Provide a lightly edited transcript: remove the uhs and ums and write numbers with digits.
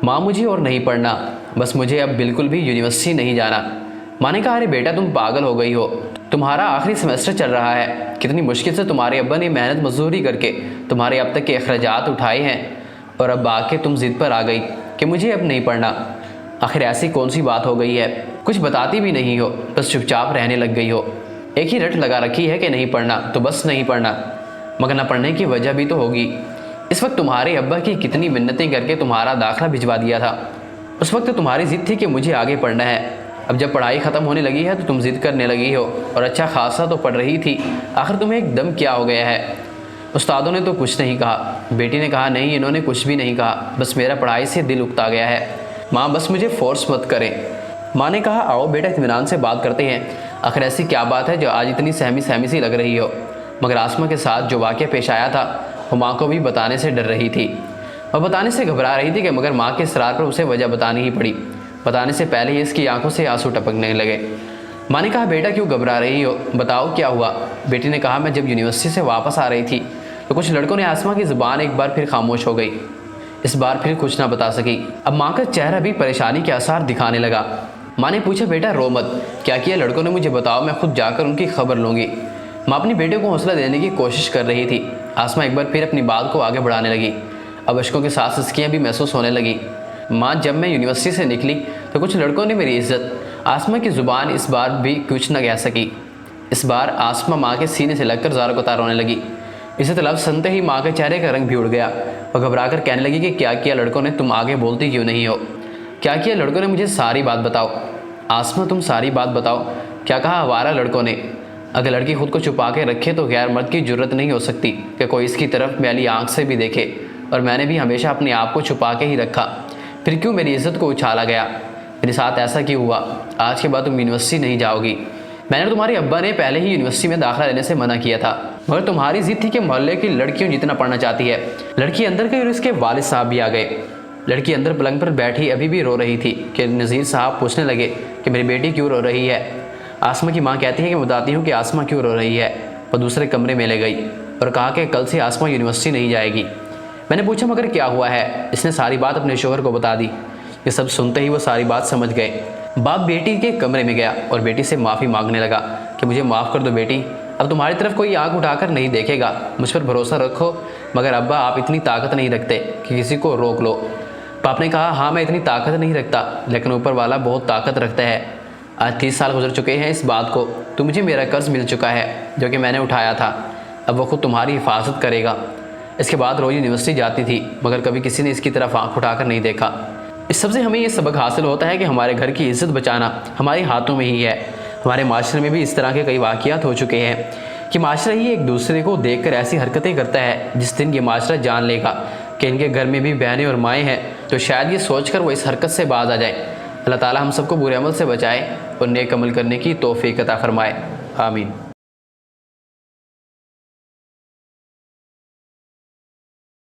माँ मुझे और नहीं पढ़ना, बस मुझे अब बिल्कुल भी यूनिवर्सिटी नहीं जाना। माँ ने कहा अरे बेटा तुम पागल हो गई हो, तुम्हारा आखिरी सेमेस्टर चल रहा है, कितनी मुश्किल से तुम्हारे अब्बा ने मेहनत मजदूरी करके तुम्हारे अब तक के अखराजात उठाए हैं और अब आके तुम जिद पर आ गई कि मुझे अब नहीं पढ़ना। आखिर ऐसी कौन सी बात हो गई है, कुछ बताती भी नहीं हो, बस चुपचाप रहने लग गई हो। एक ही रट लगा रखी है कि नहीं पढ़ना तो बस नहीं पढ़ना, मगर न पढ़ने की वजह भी तो होगी। इस वक्त तुम्हारे अब्बा की कितनी मिन्नतें करके तुम्हारा दाखिला भिजवा दिया था। उस वक्त तुम्हारी ज़िद थी कि मुझे आगे पढ़ना है। अब जब पढ़ाई ख़त्म होने लगी है तो तुम ज़िद करने लगी हो, और अच्छा खासा तो पढ़ रही थी। आखिर तुम्हें एकदम क्या हो गया है? उस्तादों ने तो कुछ नहीं कहा। बेटी ने कहा नहीं, इन्होंने कुछ भी नहीं कहा, बस मेरा पढ़ाई से दिल उकता गया है। माँ बस मुझे फोर्स मत करें। माँ ने कहा आओ बेटा इत्मीनान से बात करते हैं। आखिर ऐसी क्या बात है जो आज इतनी सहमी सहमी सी लग रही हो? मगर आसमा के साथ जो वाक़या पेश आया था वो माँ को भी बताने से डर रही थी। वह बताने से घबरा रही थी कि मगर माँ के इसरार पर उसे वजह बतानी ही पड़ी। बताने से पहले ही इसकी आंखों से आंसू टपकने लगे। माँ ने कहा बेटा क्यों घबरा रही हो, बताओ क्या हुआ? बेटी ने कहा मैं जब यूनिवर्सिटी से वापस आ रही थी तो कुछ लड़कों ने आसमा की ज़ुबान एक बार फिर खामोश हो गई। इस बार फिर कुछ ना बता सकी। अब माँ का चेहरा भी परेशानी के आसार दिखाने लगा। माँ ने पूछा बेटा रो मत, क्या किया लड़कों ने, मुझे बताओ, मैं खुद जाकर उनकी खबर लूँगी। माँ अपनी बेटे को हौसला देने की कोशिश कर रही थी। आसमा एक बार फिर अपनी बात को आगे बढ़ाने लगी। अब अश्कों के साथ सिसकियाँ भी महसूस होने लगी। माँ जब मैं यूनिवर्सिटी से निकली तो कुछ लड़कों ने मेरी इज्जत। आसमा की ज़ुबान इस बार भी कुछ न कह सकी। इस बार आसमा माँ के सीने से लगकर ज़ारों को तार रोने लगी। इसे तलब सुनते ही माँ के चेहरे का रंग भी उड़ गया। वह घबरा कर कहने लगी कि क्या किया लड़कों ने, तुम आगे बोलती क्यों नहीं हो? क्या किया लड़कों ने, मुझे सारी बात बताओ। आसमा तुम सारी बात बताओ। क्या कहा आवारा लड़कों ने? अगर लड़की खुद को छुपा के रखे तो गैर मर्द की जरूरत नहीं हो सकती कि कोई इसकी तरफ मैली आंख से भी देखे, और मैंने भी हमेशा अपने आप को छुपा के ही रखा। फिर क्यों मेरी इज्जत को उछाला गया? मेरे साथ ऐसा क्यों हुआ? आज के बाद तुम यूनिवर्सिटी नहीं जाओगी। मैंने तुम्हारे अब्बा ने पहले ही यूनिवर्सिटी में दाखिला लेने से मना किया था, मगर तुम्हारी जिद थी कि मोहल्ले की लड़कियों जितना पढ़ना चाहती है। लड़की अंदर गई और इसके वालिद साहब भी आ गए। लड़की अंदर पलंग पर बैठी अभी भी रो रही थी कि नज़ीर साहब पूछने लगे कि मेरी बेटी क्यों रो रही है। आसमा की माँ कहती है कि मैं बताती हूँ कि आसमा क्यों रो रही है। वह दूसरे कमरे में ले गई और कहा कि कल से आसमा यूनिवर्सिटी नहीं जाएगी। मैंने पूछा मगर क्या हुआ है? इसने सारी बात अपने शोहर को बता दी। ये सब सुनते ही वो सारी बात समझ गए। बाप बेटी के कमरे में गया और बेटी से माफ़ी मांगने लगा कि मुझे माफ़ कर दो बेटी, अब तुम्हारी तरफ कोई आँख उठाकर नहीं देखेगा, मुझ पर भरोसा रखो। मगर अब्बा आप इतनी ताकत नहीं रखते कि किसी को रोक लो। बाप ने कहा हाँ मैं इतनी ताकत नहीं रखता, लेकिन ऊपर वाला बहुत ताकत रखता है। आज 30 साल गुजर चुके हैं इस बात को। तो मुझे मेरा कर्ज मिल चुका है जो कि मैंने उठाया था, अब वो खुद तुम्हारी हिफाजत करेगा। इसके बाद रोज़ यूनिवर्सिटी जाती थी, मगर कभी किसी ने इसकी तरफ आँख उठाकर नहीं देखा। इस सबसे हमें ये सबक हासिल होता है कि हमारे घर की इज़्ज़त बचाना हमारे हाथों में ही है। हमारे माशरे में भी इस तरह के कई वाक़यात हो चुके हैं कि माशरा ही एक दूसरे को देखकर ऐसी हरकतें करता है। जिस दिन ये माशरा जान लेगा कि इनके घर में भी बहनें और माएँ हैं तो शायद ये सोचकर वो इस हरकत से बाज आ जाए। अल्लाह ताला हम सबको बुरे अमल से बचाए और नेक अमल करने की तौफीक अता फरमाए। आमीन।